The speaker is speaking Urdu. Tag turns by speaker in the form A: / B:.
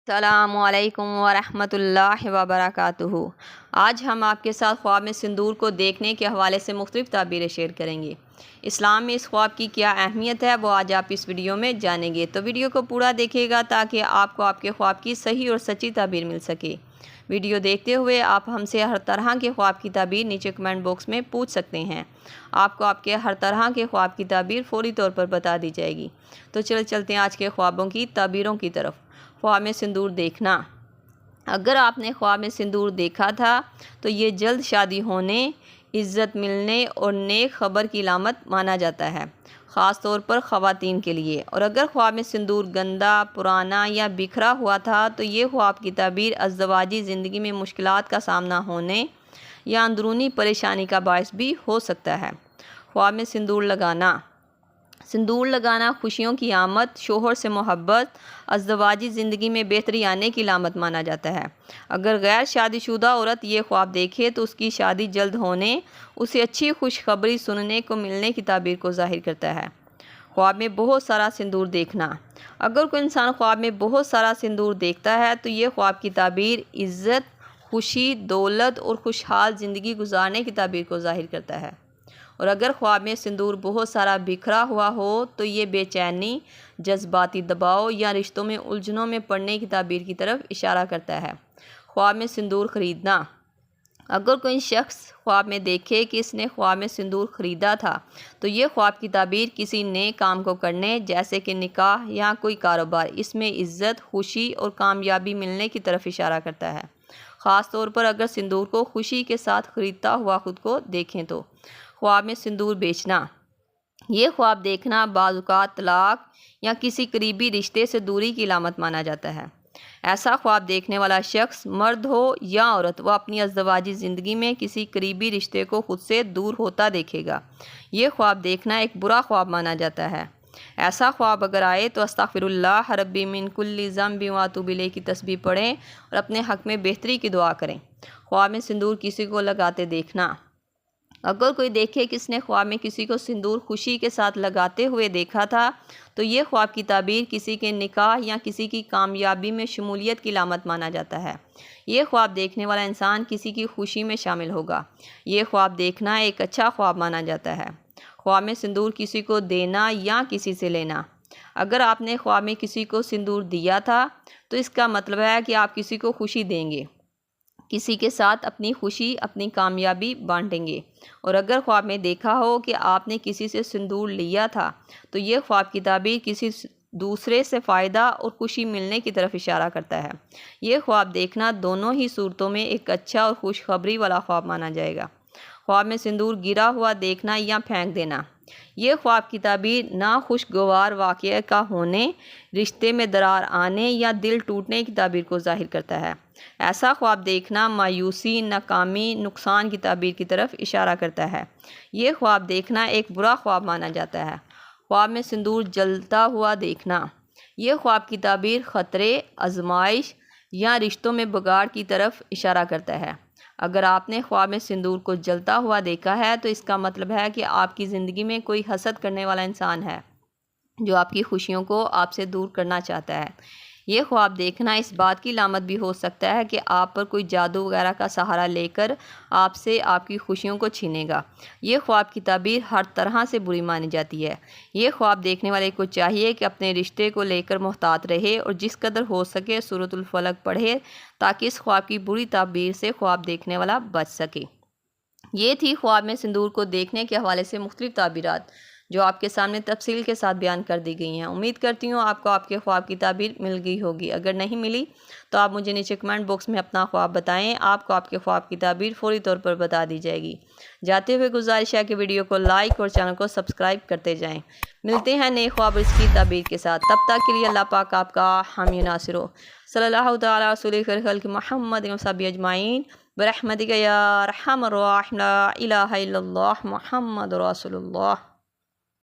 A: السلام علیکم ورحمۃ اللہ وبرکاتہ۔ آج ہم آپ کے ساتھ خواب میں سندور کو دیکھنے کے حوالے سے مختلف تعبیریں شیئر کریں گے۔ اسلام میں اس خواب کی کیا اہمیت ہے وہ آج آپ اس ویڈیو میں جانیں گے، تو ویڈیو کو پورا دیکھیے گا تاکہ آپ کو آپ کے خواب کی صحیح اور سچی تعبیر مل سکے۔ ویڈیو دیکھتے ہوئے آپ ہم سے ہر طرح کے خواب کی تعبیر نیچے کمنٹ باکس میں پوچھ سکتے ہیں۔ آپ کو آپ کے ہر طرح کے خواب کی تعبیر فوری طور پر بتا دی جائے گی۔ تو چلتے ہیں آج کے خوابوں کی تعبیروں کی طرف۔ خواب میں سندور دیکھنا۔ اگر آپ نے خواب میں سندور دیکھا تھا تو یہ جلد شادی ہونے، عزت ملنے اور نیک خبر کی علامت مانا جاتا ہے، خاص طور پر خواتین کے لیے۔ اور اگر خواب میں سندور گندا، پرانا یا بکھرا ہوا تھا تو یہ خواب کی تعبیر ازدواجی زندگی میں مشکلات کا سامنا ہونے یا اندرونی پریشانی کا باعث بھی ہو سکتا ہے۔ خواب میں سندور لگانا۔ سندور لگانا خوشیوں کی آمد، شوہر سے محبت، ازدواجی زندگی میں بہتری آنے کی علامت مانا جاتا ہے۔ اگر غیر شادی شدہ عورت یہ خواب دیکھے تو اس کی شادی جلد ہونے، اسے اچھی خوشخبری سننے کو ملنے کی تعبیر کو ظاہر کرتا ہے۔ خواب میں بہت سارا سندور دیکھنا۔ اگر کوئی انسان خواب میں بہت سارا سندور دیکھتا ہے تو یہ خواب کی تعبیر عزت، خوشی، دولت اور خوشحال زندگی گزارنے کی تعبیر کو ظاہر کرتا ہے۔ اور اگر خواب میں سندور بہت سارا بکھرا ہوا ہو تو یہ بے چینی، جذباتی دباؤ یا رشتوں میں الجھنوں میں پڑنے کی تعبیر کی طرف اشارہ کرتا ہے۔ خواب میں سندور خریدنا۔ اگر کوئی شخص خواب میں دیکھے کہ اس نے خواب میں سندور خریدا تھا تو یہ خواب کی تعبیر کسی نئے کام کو کرنے، جیسے کہ نکاح یا کوئی کاروبار، اس میں عزت، خوشی اور کامیابی ملنے کی طرف اشارہ کرتا ہے، خاص طور پر اگر سندور کو خوشی کے ساتھ خریدتا ہوا خود کو دیکھیں تو۔ خواب میں سندور بیچنا۔ یہ خواب دیکھنا بعض اوقات طلاق یا کسی قریبی رشتے سے دوری کی علامت مانا جاتا ہے۔ ایسا خواب دیکھنے والا شخص، مرد ہو یا عورت، وہ اپنی ازدواجی زندگی میں کسی قریبی رشتے کو خود سے دور ہوتا دیکھے گا۔ یہ خواب دیکھنا ایک برا خواب مانا جاتا ہے۔ ایسا خواب اگر آئے تو استغفر اللہ ربی من کل ذنب واتوب الیہ کی تسبیح پڑھیں اور اپنے حق میں بہتری کی دعا کریں۔ خواب میں سندور کسی کو لگاتے دیکھنا۔ اگر کوئی دیکھے کہ اس نے خواب میں کسی کو سندور خوشی کے ساتھ لگاتے ہوئے دیکھا تھا تو یہ خواب کی تعبیر کسی کے نکاح یا کسی کی کامیابی میں شمولیت کی علامت مانا جاتا ہے۔ یہ خواب دیکھنے والا انسان کسی کی خوشی میں شامل ہوگا۔ یہ خواب دیکھنا ایک اچھا خواب مانا جاتا ہے۔ خواب میں سندور کسی کو دینا یا کسی سے لینا۔ اگر آپ نے خواب میں کسی کو سندور دیا تھا تو اس کا مطلب ہے کہ آپ کسی کو خوشی دیں گے، کسی کے ساتھ اپنی خوشی، اپنی کامیابی بانٹیں گے۔ اور اگر خواب میں دیکھا ہو کہ آپ نے کسی سے سندور لیا تھا تو یہ خواب کی تعبیر کسی دوسرے سے فائدہ اور خوشی ملنے کی طرف اشارہ کرتا ہے۔ یہ خواب دیکھنا دونوں ہی صورتوں میں ایک اچھا اور خوشخبری والا خواب مانا جائے گا۔ خواب میں سندور گرا ہوا دیکھنا یا پھینک دینا۔ یہ خواب کی تعبیر ناخوشگوار واقعے کا ہونے، رشتے میں درار آنے یا دل ٹوٹنے کی تعبیر کو ظاہر کرتا ہے۔ ایسا خواب دیکھنا مایوسی، ناکامی، نقصان کی تعبیر کی طرف اشارہ کرتا ہے۔ یہ خواب دیکھنا ایک برا خواب مانا جاتا ہے۔ خواب میں سندور جلتا ہوا دیکھنا۔ یہ خواب کی تعبیر خطرے، آزمائش یا رشتوں میں بگاڑ کی طرف اشارہ کرتا ہے۔ اگر آپ نے خواب میں سندور کو جلتا ہوا دیکھا ہے تو اس کا مطلب ہے کہ آپ کی زندگی میں کوئی حسد کرنے والا انسان ہے جو آپ کی خوشیوں کو آپ سے دور کرنا چاہتا ہے۔ یہ خواب دیکھنا اس بات کی علامت بھی ہو سکتا ہے کہ آپ پر کوئی جادو وغیرہ کا سہارا لے کر آپ سے آپ کی خوشیوں کو چھینے گا۔ یہ خواب کی تعبیر ہر طرح سے بری مانی جاتی ہے۔ یہ خواب دیکھنے والے کو چاہیے کہ اپنے رشتے کو لے کر محتاط رہے اور جس قدر ہو سکے سورۃ الفلق پڑھے تاکہ اس خواب کی بری تعبیر سے خواب دیکھنے والا بچ سکے۔ یہ تھی خواب میں سندور کو دیکھنے کے حوالے سے مختلف تعبیرات جو آپ کے سامنے تفصیل کے ساتھ بیان کر دی گئی ہیں۔ امید کرتی ہوں آپ کو آپ کے خواب کی تعبیر مل گئی ہوگی۔ اگر نہیں ملی تو آپ مجھے نیچے کمنٹ باکس میں اپنا خواب بتائیں، آپ کو آپ کے خواب کی تعبیر فوری طور پر بتا دی جائے گی۔ جاتے ہوئے گزارش ہے کہ ویڈیو کو لائک اور چینل کو سبسکرائب کرتے جائیں۔ ملتے ہیں نئے خواب اس کی تعبیر کے ساتھ، تب تک کے لیے اللہ پاک آپ کا حامی و ناصر ہو۔ صلی اللہ تعالیٰ رسول خیر خلق محمد و صحبہ اجمعین برحمتک یا ارحم الراحمین، لا الہ الا اللہ محمد رسول اللہ۔